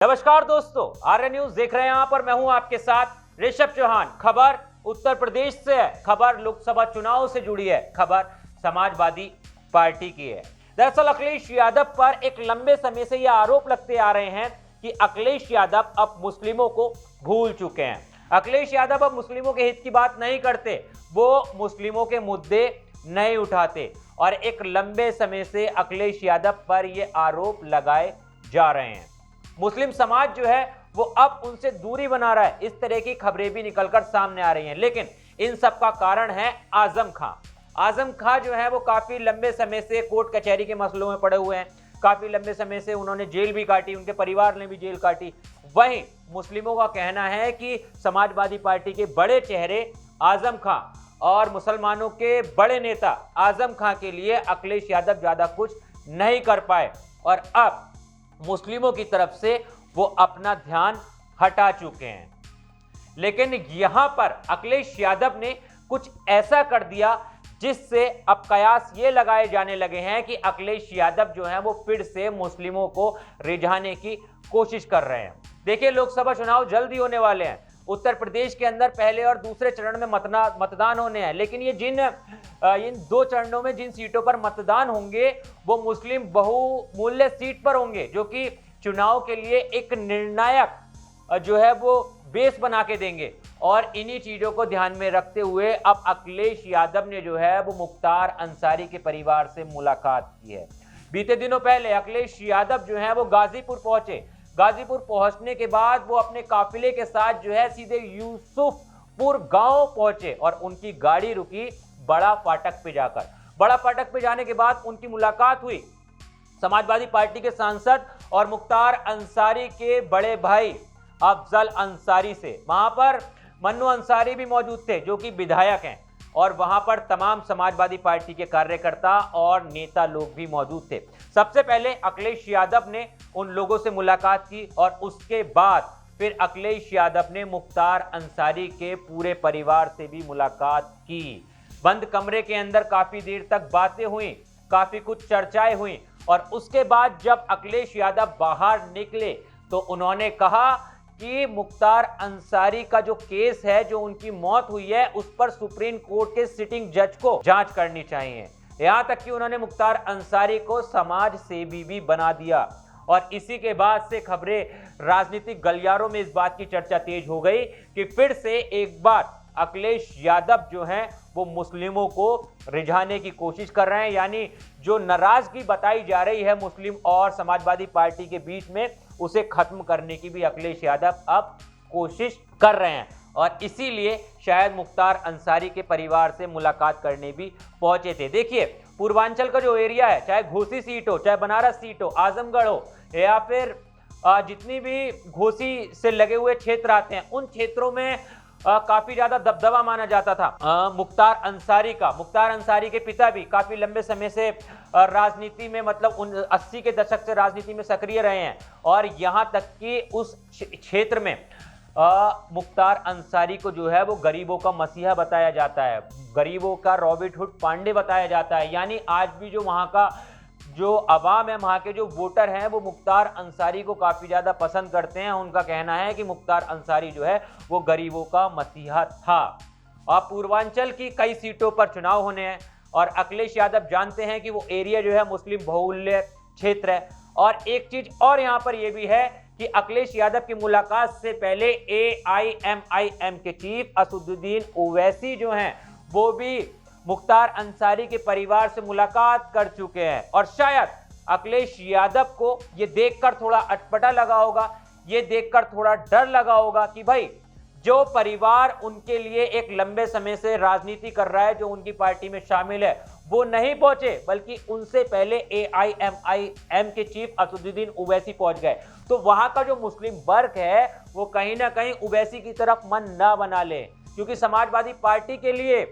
नमस्कार दोस्तों, आर्य न्यूज देख रहे हैं। यहां पर मैं हूं आपके साथ ऋषभ चौहान। खबर उत्तर प्रदेश से है, खबर लोकसभा चुनाव से जुड़ी है, खबर समाजवादी पार्टी की है। दरअसल अखिलेश यादव पर एक लंबे समय से यह आरोप लगते आ रहे हैं कि अखिलेश यादव अब मुस्लिमों को भूल चुके हैं। अखिलेश यादव अब मुस्लिमों के हित की बात नहीं करते, वो मुस्लिमों के मुद्दे नहीं उठाते और एक लंबे समय से अखिलेश यादव पर यह आरोप लगाए जा रहे हैं। मुस्लिम समाज जो है वो अब उनसे दूरी बना रहा है, इस तरह की खबरें भी निकलकर सामने आ रही हैं। लेकिन इन सब का कारण है आजम खां। आजम खां जो है वो काफी लंबे समय से कोर्ट कचहरी के मसलों में पड़े हुए हैं। काफी लंबे समय से उन्होंने जेल भी काटी, उनके परिवार ने भी जेल काटी। वहीं मुस्लिमों का कहना है कि समाजवादी पार्टी के बड़े चेहरे आजम खां और मुसलमानों के बड़े नेता आजम खां के लिए अखिलेश यादव ज्यादा कुछ नहीं कर पाए और अब मुस्लिमों की तरफ से वो अपना ध्यान हटा चुके हैं। लेकिन यहां पर अखिलेश यादव ने कुछ ऐसा कर दिया जिससे अब कयास ये लगाए जाने लगे हैं कि अखिलेश यादव जो है वो फिर से मुस्लिमों को रिझाने की कोशिश कर रहे हैं। देखिए, लोकसभा चुनाव जल्दी होने वाले हैं। उत्तर प्रदेश के अंदर पहले और दूसरे चरण में मतदान होने हैं, लेकिन ये इन दो चरणों में जिन सीटों पर मतदान होंगे वो मुस्लिम बहुमूल्य सीट पर होंगे, जो कि चुनाव के लिए एक निर्णायक जो है वो बेस बना के देंगे। और इन्हीं चीजों को ध्यान में रखते हुए अब अखिलेश यादव ने जो है वो मुख्तार अंसारी के परिवार से मुलाकात की है। बीते दिनों पहले अखिलेश यादव जो है वो गाजीपुर पहुंचे। गाजीपुर पहुंचने के बाद वो अपने काफिले के साथ जो है सीधे यूसुफपुर गांव पहुंचे और उनकी गाड़ी रुकी बड़ा फाटक पे जाकर। बड़ा फाटक पे जाने के बाद उनकी मुलाकात हुई समाजवादी पार्टी के सांसद और मुख्तार अंसारी के बड़े भाई अफजल अंसारी से। वहां पर मन्नू अंसारी भी मौजूद थे जो कि विधायक हैं, और वहां पर तमाम समाजवादी पार्टी के कार्यकर्ता और नेता लोग भी मौजूद थे। सबसे पहले अखिलेश यादव ने उन लोगों से मुलाकात की और उसके बाद फिर अखिलेश यादव ने मुख्तार अंसारी के पूरे परिवार से भी मुलाकात की। बंद कमरे के अंदर काफी देर तक बातें हुई, काफी कुछ चर्चाएं हुई और उसके बाद जब अखिलेश यादव बाहर निकले तो उन्होंने कहा कि मुख्तार अंसारी का जो केस है, जो उनकी मौत हुई है, उस पर सुप्रीम कोर्ट के सिटिंग जज को जांच करनी चाहिए। यहां तक कि उन्होंने मुख्तार अंसारी को समाज सेवी भी बना दिया। और इसी के बाद से खबरें राजनीतिक गलियारों में इस बात की चर्चा तेज हो गई कि फिर से एक बार अखिलेश यादव जो हैं वो मुस्लिमों को रिझाने की कोशिश कर रहे हैं। यानी जो नाराजगी बताई जा रही है मुस्लिम और समाजवादी पार्टी के बीच में, उसे खत्म करने की भी अखिलेश यादव अब कोशिश कर रहे हैं। और इसीलिए शायद मुख्तार अंसारी के परिवार से मुलाकात करने भी पहुंचे थे। देखिए, पूर्वांचल का जो एरिया है, चाहे घोसी सीट हो, चाहे बनारस सीट हो, आजमगढ़ हो, या फिर जितनी भी घोसी से लगे हुए क्षेत्र आते हैं, उन क्षेत्रों में काफी ज्यादा दबदबा माना जाता था मुख्तार अंसारी का। मुख्तार अंसारी के पिता भी काफी लंबे समय से राजनीति में, मतलब 80 के दशक से राजनीति में सक्रिय रहे हैं और यहां तक कि उस क्षेत्र में मुख्तार अंसारी को जो है वो गरीबों का मसीहा बताया जाता है, गरीबों का रॉबिन हुड पांडे बताया जाता है। यानी आज भी जो वहां का जो अवाम है, वहां के जो वोटर हैं, वो मुख्तार अंसारी को काफी ज्यादा पसंद करते हैं। उनका कहना है कि मुख्तार अंसारी जो है वो गरीबों का मसीहा था। और पूर्वांचल की कई सीटों पर चुनाव होने हैं और अखिलेश यादव जानते हैं कि वो एरिया जो है मुस्लिम बहुल्य क्षेत्र है। और एक चीज और यहां पर यह भी है कि अखिलेश यादव की मुलाकात से पहले AIMIM के चीफ असदुद्दीन ओवैसी जो हैं वो भी मुख्तार अंसारी के परिवार से मुलाकात कर चुके हैं। और शायद अखिलेश यादव को ये देखकर थोड़ा अटपटा लगा होगा, ये देखकर थोड़ा डर लगा होगा कि भाई जो परिवार उनके लिए एक लंबे समय से राजनीति कर रहा है, जो उनकी पार्टी में शामिल है, वो नहीं पहुंचे, बल्कि उनसे पहले AIMIM के चीफ असदुद्दीन ओवैसी पहुंच गए। तो वहां का जो मुस्लिम वर्ग है वो कहीं ना कहीं ओवैसी की तरफ मन ना बना ले, क्योंकि समाजवादी पार्टी के लिए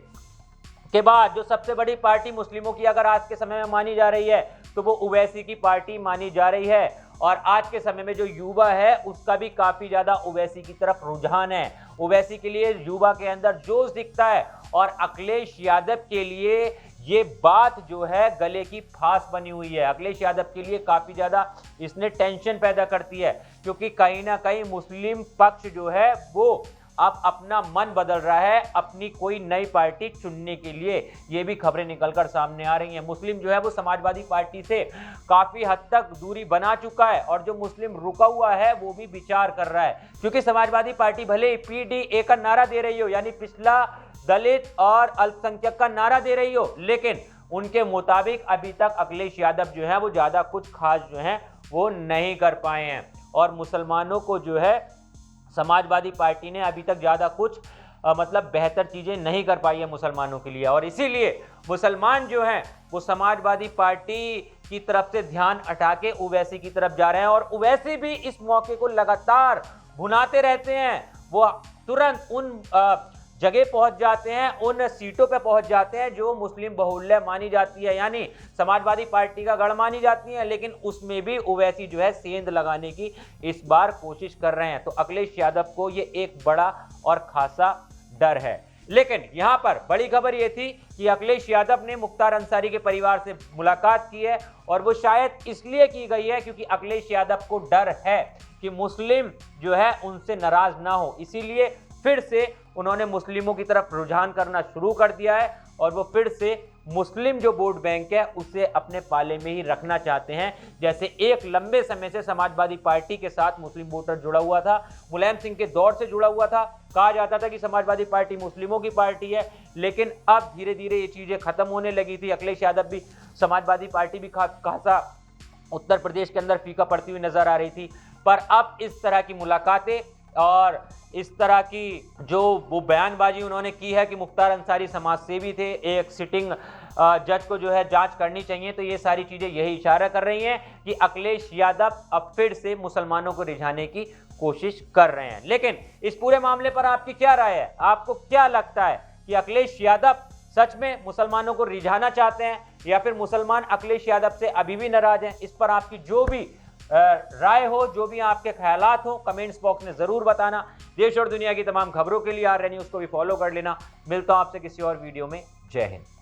के बाद जो सबसे बड़ी पार्टी मुस्लिमों की अगर आज के समय में मानी जा रही है तो वो ओवैसी की पार्टी मानी जा रही है। और आज के समय में जो युवा है उसका भी काफी ज्यादा ओवैसी की तरफ रुझान है। ओवैसी के लिए युवा के अंदर जोश दिखता है और अखिलेश यादव के लिए ये बात जो है गले की फांस बनी हुई है। अखिलेश यादव के लिए काफी ज्यादा इसने टेंशन पैदा करती है, क्योंकि कहीं ना कहीं मुस्लिम पक्ष जो है वो अब अपना मन बदल रहा है अपनी कोई नई पार्टी चुनने के लिए। ये भी खबरें निकलकर सामने आ रही हैं। मुस्लिम जो है वो समाजवादी पार्टी से काफी हद तक दूरी बना चुका है, और जो मुस्लिम रुका हुआ है वो भी विचार कर रहा है, क्योंकि समाजवादी पार्टी भले ही PDA का नारा दे रही हो, यानी पिछला दलित और अल्पसंख्यक का नारा दे रही हो, लेकिन उनके मुताबिक अभी तक अखिलेश यादव जो है वो ज्यादा कुछ खास जो है वो नहीं कर पाए हैं। और मुसलमानों को जो है समाजवादी पार्टी ने अभी तक ज्यादा कुछ मतलब बेहतर चीजें नहीं कर पाई है मुसलमानों के लिए, और इसीलिए मुसलमान जो हैं वो समाजवादी पार्टी की तरफ से ध्यान हटा के ओवैसी की तरफ जा रहे हैं। और ओवैसी भी इस मौके को लगातार भुनाते रहते हैं। वो तुरंत उन जगह पहुंच जाते हैं, उन सीटों पे पहुंच जाते हैं जो मुस्लिम बहुल्य मानी जाती है, यानी समाजवादी पार्टी का गढ़ मानी जाती है, लेकिन उसमें भी ओवैसी जो है सेंध लगाने की इस बार कोशिश कर रहे हैं। तो अखिलेश यादव को ये एक बड़ा और खासा डर है। लेकिन यहां पर बड़ी खबर ये थी कि अखिलेश यादव ने मुख्तार अंसारी के परिवार से मुलाकात की है, और वो शायद इसलिए की गई है क्योंकि अखिलेश यादव को डर है कि मुस्लिम जो है उनसे नाराज ना हो। इसीलिए फिर से उन्होंने मुस्लिमों की तरफ रुझान करना शुरू कर दिया है, और वो फिर से मुस्लिम जो वोट बैंक है उसे अपने पाले में ही रखना चाहते हैं। जैसे एक लंबे समय से समाजवादी पार्टी के साथ मुस्लिम वोटर जुड़ा हुआ था, मुलायम सिंह के दौर से जुड़ा हुआ था, कहा जाता था कि समाजवादी पार्टी मुस्लिमों की पार्टी है, लेकिन अब धीरे धीरे ये चीजें खत्म होने लगी थी। अखिलेश यादव भी समाजवादी पार्टी भी खासा उत्तर प्रदेश के अंदर फीका पड़ती हुई नजर आ रही थी, पर अब इस तरह की मुलाकातें और इस तरह की जो वो बयानबाजी उन्होंने की है कि मुख्तार अंसारी समाज सेवी थे, एक सिटिंग जज को जो है जांच करनी चाहिए, तो ये सारी चीजें यही इशारा कर रही हैं कि अखिलेश यादव अब फिर से मुसलमानों को रिझाने की कोशिश कर रहे हैं। लेकिन इस पूरे मामले पर आपकी क्या राय है? आपको क्या लगता है कि अखिलेश यादव सच में मुसलमानों को रिझाना चाहते हैं, या फिर मुसलमान अखिलेश यादव से अभी भी नाराज हैं? इस पर आपकी जो भी राय हो, जो भी आपके ख्यालात हो, कमेंट्स बॉक्स में जरूर बताना। देश और दुनिया की तमाम खबरों के लिए आर्य न्यूज को भी फॉलो कर लेना। मिलता हूं आपसे किसी और वीडियो में। जय हिंद।